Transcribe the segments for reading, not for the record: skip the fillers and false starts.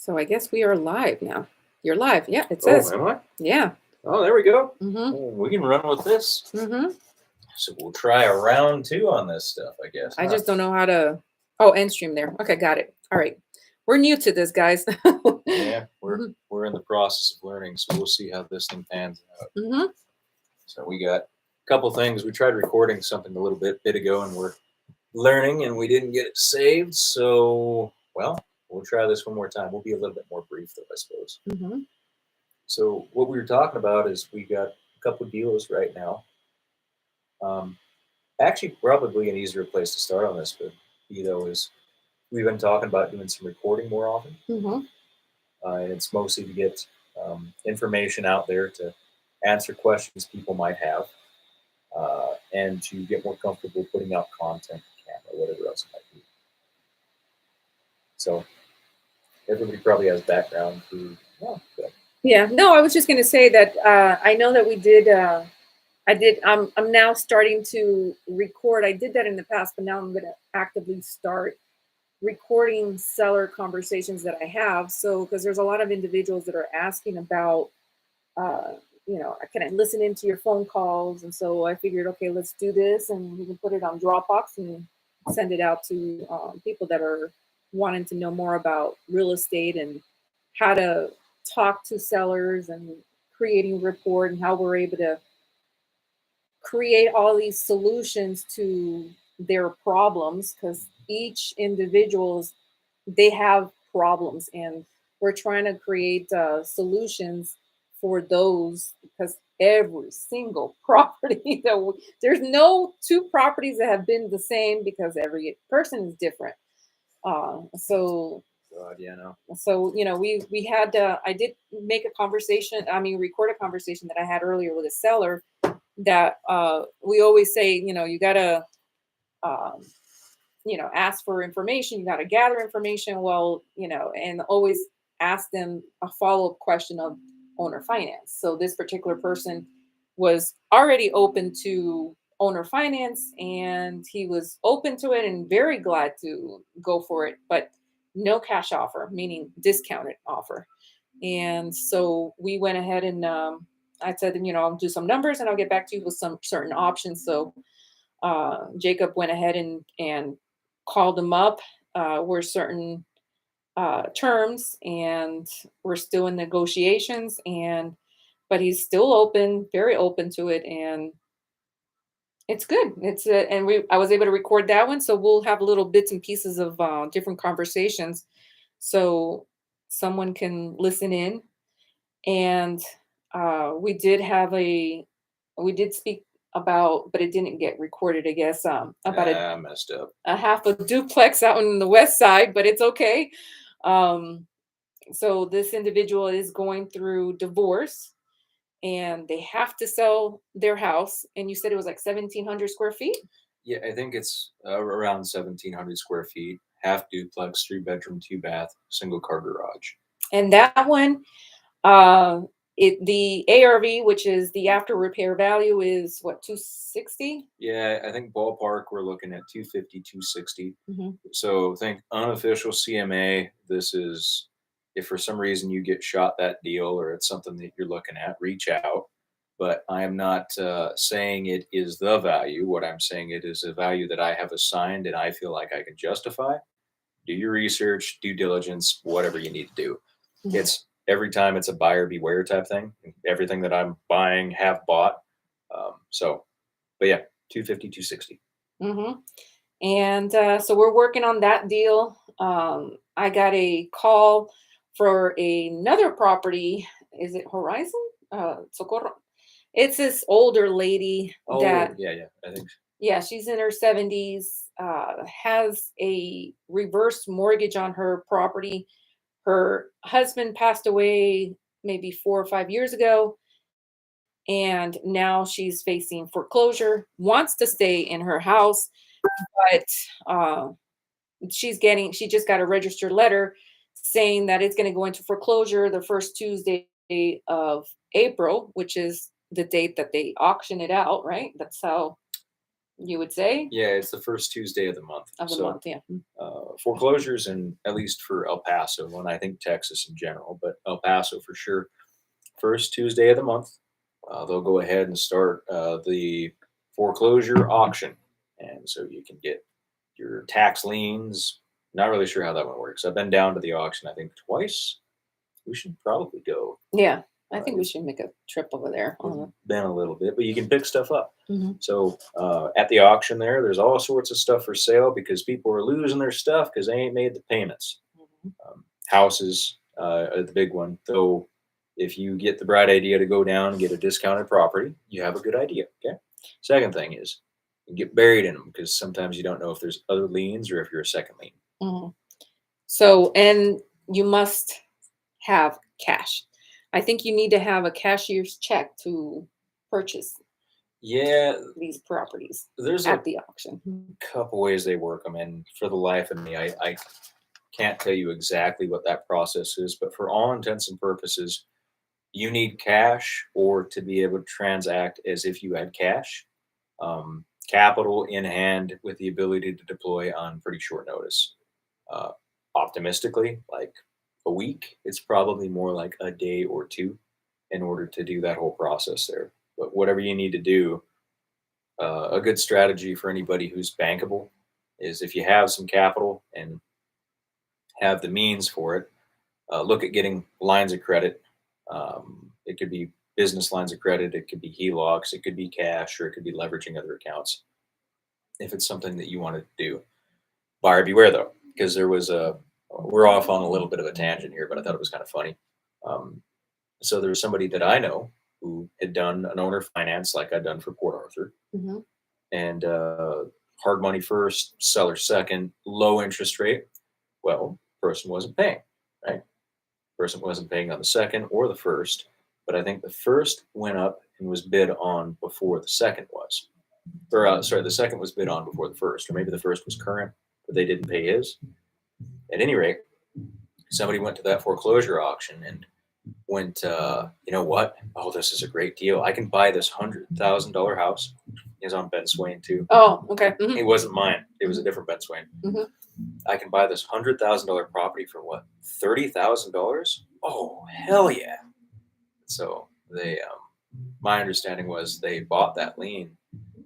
So I guess we are live now. You're live. Yeah, it Oh, says. am I? Yeah. Oh, there we go. Mm-hmm. Well, we can run with this. Mm-hmm. So we'll try a round two on this stuff, I guess, I huh? just don't know how to. Oh, end stream there. Okay, got it. All right. We're new to this, guys. Yeah, Mm-hmm. we're in the process of learning, so we'll see how this thing pans out. Mm-hmm. So we got a couple things. We tried recording something a little bit ago, and we're learning, and we didn't get it saved. So, well, we'll try this one more time. We'll be a little bit more brief, though, I suppose. Mm-hmm. So what we were talking about is we got a couple deals right now. Um, Actually, probably an easier place to start on this, but is we've been talking about doing some recording more often, Mm-hmm. and it's mostly to get information out there to answer questions people might have, and to get more comfortable putting out content, camera, whatever else it might be. So everybody probably has background to. Oh, good. Yeah. No, I was just gonna say that I know that we did. I did. I'm now starting to record. I did that in the past, but now I'm gonna actively start recording seller conversations that I have. So because there's a lot of individuals that are asking about uh, can I listen into your phone calls? And so I figured, okay, let's do this, and we can put it on Dropbox and send it out to people that are wanting to know more about real estate and how to talk to sellers and creating rapport and how we're able to create all these solutions to their problems because each individuals they have problems and we're trying to create solutions for those because every single property there's no two properties that have been the same because every person is different. So God, yeah, no. we had I did make a conversation, I mean record a conversation that I had earlier with a seller that we always say, you gotta um, ask for information, you gotta gather information, well, and always ask them a follow-up question of owner finance. So this particular person was already open to owner finance and he was open to it and very glad to go for it, but no cash offer, meaning discounted offer. And so we went ahead and I said, I'll do some numbers and I'll get back to you with some certain options. So Jacob went ahead and called them up. Were certain terms, and we're still in negotiations. And but he's still open, very open to it, and it's good. And I was able to record that one, so we'll have little bits and pieces of different conversations, so someone can listen in. And we did have we did speak about, but it didn't get recorded, I guess, about Ah, messed up. a half a duplex out in the west side, but it's okay. Um, so this individual is going through divorce and they have to sell their house. And you said it was like 1,700 square feet? Yeah, I think it's around 1,700 square feet, half duplex, 3 bedroom, 2 bath, single car garage. And that one, uh, the ARV, which is the after repair value, is what, 260? Yeah, I think ballpark we're looking at 250, 260. Hmm. So think unofficial CMA. This is if for some reason you get shot that deal or it's something that you're looking at, reach out. But I am not saying it is the value. What I'm saying it is a value that I have assigned and I feel like I can justify. Do your research, due diligence, whatever you need to do. It's every time it's a buyer beware type thing. Everything that I'm buying have bought. So, but yeah, 250, 260. Hmm. And so we're working on that deal. I got a call for another property. Is it Horizon? Socorro. It's this older lady Oh, that, yeah, yeah. I think yeah, she's in her 70s, has a reverse mortgage on her property. Her husband passed away maybe 4 or 5 years ago, and now she's facing foreclosure, wants to stay in her house, but uh, she just got a registered letter saying that it's going to go into foreclosure the first Tuesday of April, which is the date that they auction it out, right? That's how you would say, Yeah, it's the first Tuesday of the month. of the So month. Yeah. foreclosures, and at least for El Paso, and I think Texas in general, but El Paso for sure, first Tuesday of the month, they'll go ahead and start the foreclosure auction, and so you can get your tax liens. Not really sure how that one works. I've been down to the auction, I think twice. We should probably go. Yeah. I think we It's should make a trip over there. been a little bit, but you can pick stuff up. Mhm. So at the auction there's all sorts of stuff for sale because people are losing their stuff because they ain't made the payments. Mhm. Houses are the big one. Though, if you get the bright idea to go down and get a discounted property, you have a good idea. Okay. Second thing is you get buried in them because sometimes you don't know if there's other liens or if you're a second lien. Mhm. So, and you must have cash. I think you need to have a cashier's check to purchase Yeah, these properties there's at a the auction. Mhm. couple ways they work them, and for the life of me, I can't tell you exactly what that process is, but for all intents and purposes, you need cash or to be able to transact as if you had cash, capital in hand with the ability to deploy on pretty short notice. Uh, Optimistically, like a week, it's probably more like a day or two in order to do that whole process there. But whatever you need to do, a good strategy for anybody who's bankable is if you have some capital and have the means for it, look at getting lines of credit. It could be business lines of credit, it could be HELOCs, it could be cash, or it could be leveraging other accounts. If it's something that you want to do, buyer beware though, because there was a. We're off on a little bit of a tangent here, but I thought it was kind of funny. Um, so there was somebody that I know who had done an owner finance like I'd done for Port Arthur, Mhm. and hard money first, seller second, low interest rate. Well, person wasn't paying, right? Person wasn't paying on the second or the first, but I think the first went up and was bid on before the second was. Or sorry, the second was bid on before the first, or maybe the first was current, but they didn't pay his. At any rate, somebody went to that foreclosure auction and went, you know what? Oh, this is a great deal. I can buy this $100,000 house. He was on Ben Swain too. Oh, okay. Mhm. It wasn't mine. It was a different Ben Swain. Mhm. I can buy this $100,000 property for what? $30,000? Oh, hell yeah! So my understanding was they bought that lien.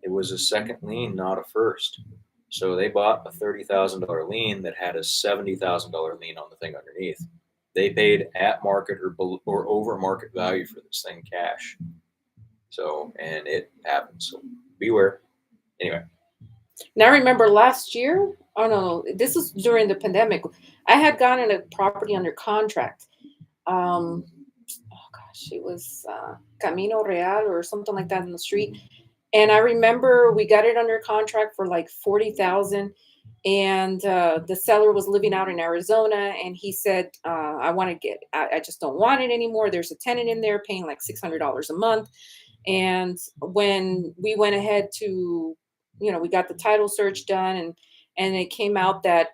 It was a second lien, not a first. So they bought a $30,000 lien that had a $70,000 lien on the thing underneath. They paid at market or over market value for this thing cash. So, and it happened. So beware. Anyway, Now, I remember last year. Oh no, this was during the pandemic. I had gotten a property under contract. Oh gosh, it was Camino Real or something like that in the street. And I remember we got it under contract for like 40,000, and the seller was living out in Arizona, and he said, "I want to get. I just don't want it anymore. There's a tenant in there paying like $600 a month." And when we went ahead to, we got the title search done, and it came out that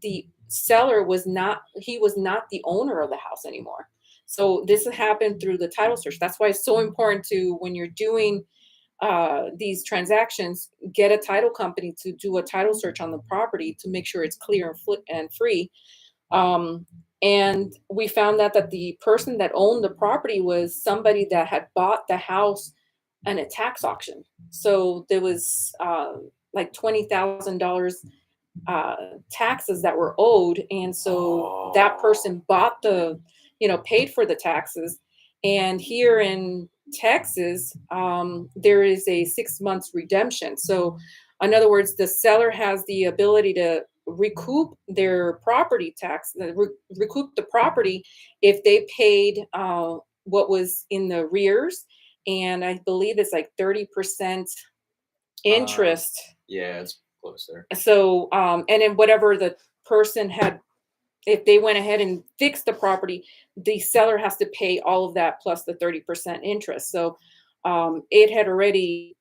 the seller was not he was not the owner of the house anymore. So this happened through the title search. That's why it's so important to, when you're doing these transactions, get a title company to do a title search on the property to make sure it's clear and free. Um, and we found out that the person that owned the property was somebody that had bought the house in a tax auction. So there was like $20,000 taxes that were owed, and so that oh, person bought paid for the taxes. And here in Texas, there is a 6 months redemption. So, in other words, the seller has the ability to recoup their property tax, recoup the property if they paid what was in the rears, and I believe it's like 30% uh, interest. yeah, it's close there. So, and then whatever the person had, if they went ahead and fixed the property, the seller has to pay all of that plus the 30% interest. So, it had already,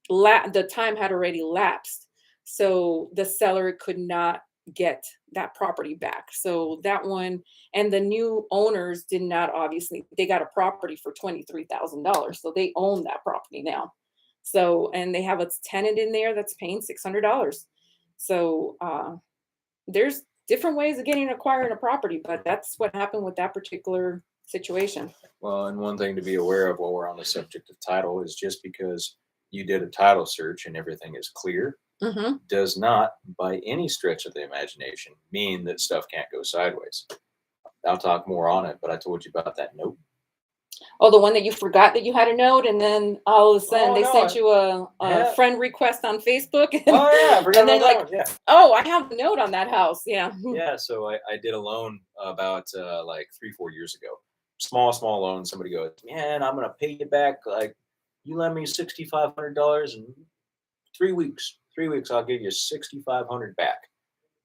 the time had already lapsed. So the seller could not get that property back. So that one, and the new owners did not, obviously, they got a property for $23,000. So they own that property now. So, and they have a tenant in there that's paying $600. So, there's different ways of acquiring a property, but that's what happened with that particular situation. Well, and one thing to be aware of while we're on the subject of title is just because you did a title search and everything is clear Hmm. does not, by any stretch of the imagination, mean that stuff can't go sideways. I'll talk more on it, but I told you about that note. Oh, the one that you forgot that you had a note, and then all of a sudden Oh they no! sent you a Yeah. friend request on Facebook. Oh yeah, I forgot And then about that like, one. Yeah. oh, I have a note on that house. Yeah. Yeah, so I did a loan about like 3-4 years ago. Small loan. Somebody goes, man, I'm gonna pay you back. Like, you lend me $6,500 in 3 weeks. 3 weeks, I'll give you 6,500 back.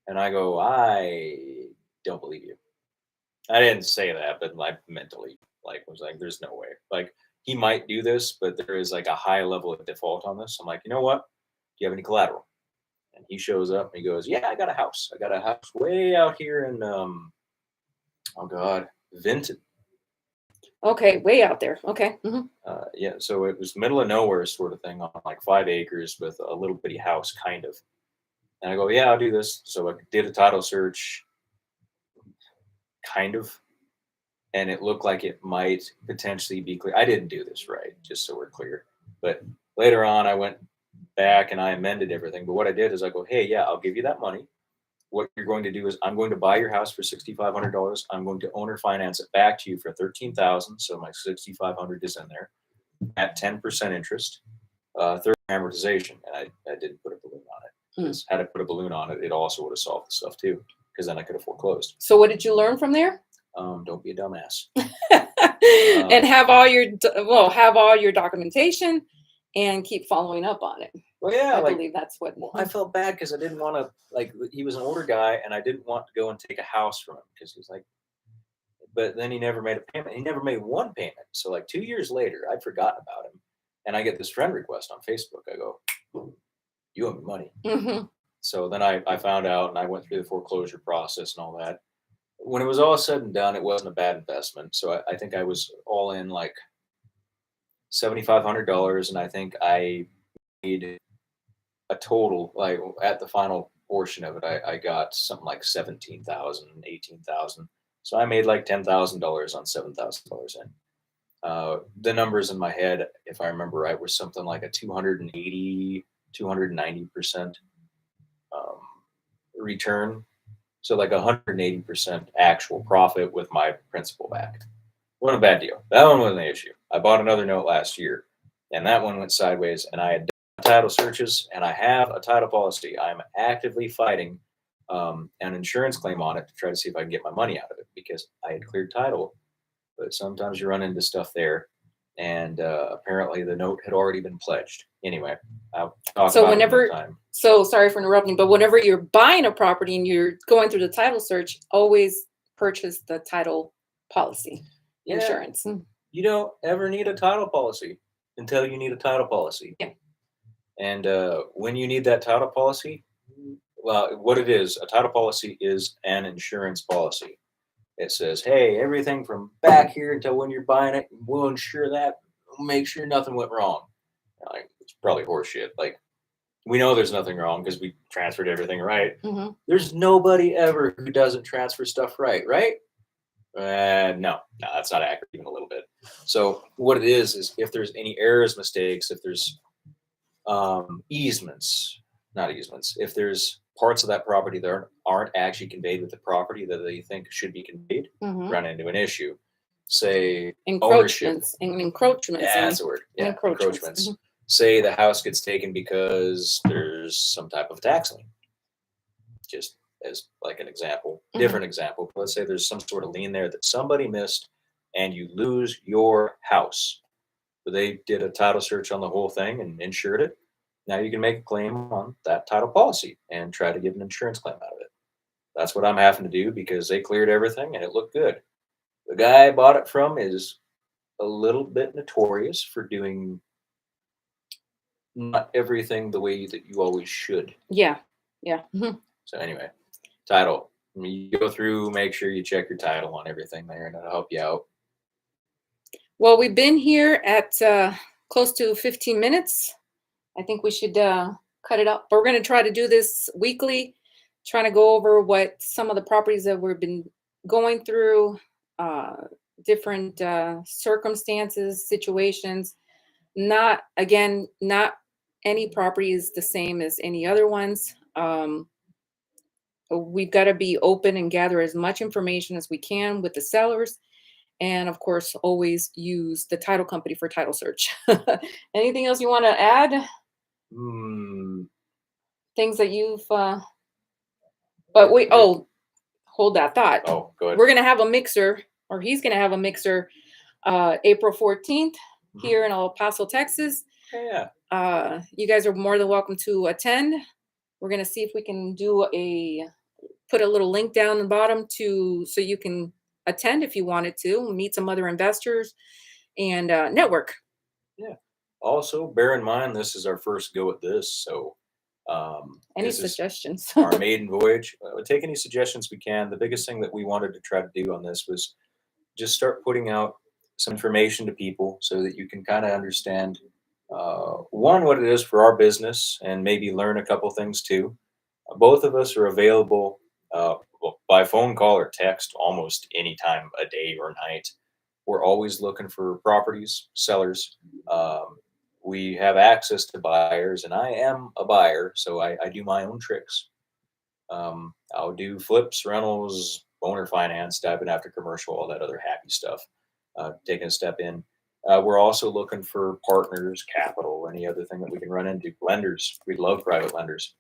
And I go, I don't believe you. I didn't say that, but like mentally, like was like, there's no way. Like he might do this, but there is like a high level of default on this. I'm like, you know what? Do you have any collateral? And he shows up and he goes, yeah, I got a house. I got a house way out here in oh god, Vinton. Okay, way out there. Okay. Yeah, so it was middle of nowhere sort of thing on like 5 acres with a little bitty house, kind of. And I go, yeah, I'll do this. So I did a title search, kind of, and it looked like it might potentially be clear. I didn't do this right, just so we're clear. But later on, I went back and I amended everything. But what I did is I go, hey, yeah, I'll give you that money. What you're going to do is I'm going to buy your house for $6,500. I'm going to owner finance it back to you for 13,000. So my 6,500 is in there at 10% interest, third amortization. And I didn't put a balloon on it. Because had I put a balloon on it, it also would have solved the stuff too. Because then I could have foreclosed. So what did you learn from there? Don't be a dumbass. And have all your documentation and keep following up on it. Well, yeah, I like believe that's what. well, I felt bad because I didn't want to like he was an older guy and I didn't want to go and take a house from him because he's like but then he never made a payment. He never made one payment. So like 2 years later, I'd forgotten about him. And I get this friend request on Facebook. I go, you owe me money. Mhm. So then I found out and I went through the foreclosure process and all that. When it was all said and done, it wasn't a bad investment. So I think I was all in like $7,500 and I think I made a total like at the final portion of it I got something like 17,000, 18,000. So I made like $10,000 on $7,000 in the numbers in my head if I remember right were something like a 290% um, return, so like 180% actual profit with my principal back. Wasn't a bad deal. That one wasn't the issue. I bought another note last year and that one went sideways and I had title searches and I have a title policy. I'm actively fighting an insurance claim on it to try to see if I can get my money out of it because I had cleared title, but sometimes you run into stuff there. And apparently the note had already been pledged. Anyway, I'll talk So about it whenever, another time. so sorry for interrupting, but whenever you're buying a property and you're going through the title search, always purchase the title policy Yeah, insurance. you don't ever need a title policy until you need a title policy. Yeah. And when you need that title policy, well, what it is, a title policy is an insurance policy. It says, hey, everything from back here until when you're buying it, we'll insure that. We'll make sure nothing went wrong. Like, it's probably horseshit. Like, we know there's nothing wrong because we transferred everything right. Mm-hmm. There's nobody ever who doesn't transfer stuff right? No, that's not accurate even a little bit. So what it is if there's any errors, mistakes, if there's not easements, if there's parts of that property that aren't actually conveyed with the property that they think should be conveyed, Mm-hmm. run into an issue. Say Encroachments and encroachments. Yeah, that's the word. Yeah, encroachments. Mhm. Say the house gets taken because there's some type of tax lien. Just as like an example, different example. Let's say there's some sort of lien there that somebody missed and you lose your house. So they did a title search on the whole thing and insured it. Now you can make a claim on that title policy and try to get an insurance claim out of it. That's what I'm having to do because they cleared everything and it looked good. The guy I bought it from is a little bit notorious for doing not everything the way that you always should. Yeah. Yeah. Mm-hmm. So anyway, title. You go through, make sure you check your title on everything there, and it'll help you out. Well, we've been here at close to 15 minutes. I think we should cut it up. But we're going to try to do this weekly, trying to go over what some of the properties that we've been going through, uh, different circumstances, situations. Not, again, not any property is the same as any other ones. We've got to be open and gather as much information as we can with the sellers. And of course, always use the title company for title search. Anything else you want to add? Hmm. Things that you've, but we, oh, hold that thought. Oh, go ahead. We're going to have a mixer, or he's going to have a mixer April 14th here in El Paso, Texas. Yeah. You guys are more than welcome to attend. We're going to see if we can put a little link down the bottom so you can attend if you wanted to, meet some other investors and network. Yeah. Also, bear in mind, this is our first go at this. So, Any this is suggestions? our maiden voyage. Take any suggestions we can. The biggest thing that we wanted to try to do on this was just start putting out some information to people so that you can kind of understand one, what it is for our business, and maybe learn a couple things too. Both of us are available by phone call or text almost any time a day or night. We're always looking for properties, sellers. We have access to buyers, and I am a buyer, so I do my own tricks. I'll do flips, rentals, owner finance, diving after commercial, all that other happy stuff. Taking a step in. We're also looking for partners, capital, any other thing that we can run into. Lenders, we love private lenders.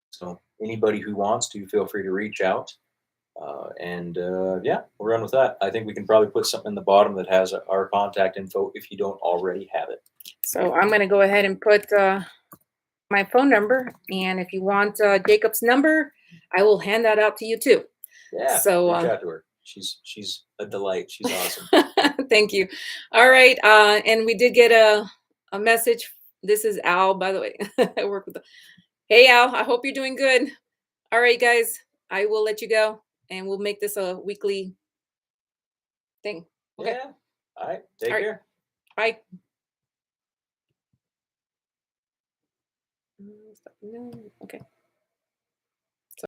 So anybody who wants to, feel free to reach out. Yeah, we'll run with that. I think we can probably put something in the bottom that has our contact info if you don't already have it. So I'm going to go ahead and put my phone number. And if you want Jacob's number, I will hand that out to you too. Yeah, So reach out to her. She's a delight. She's awesome. Thank you. All right. And we did get a message. This is Al, by the way. I work with Hey, Al, I hope you're doing good. All right, guys, I will let you go and we'll make this a weekly thing. Okay. Yeah. All right. Take All right. care. Bye. Okay.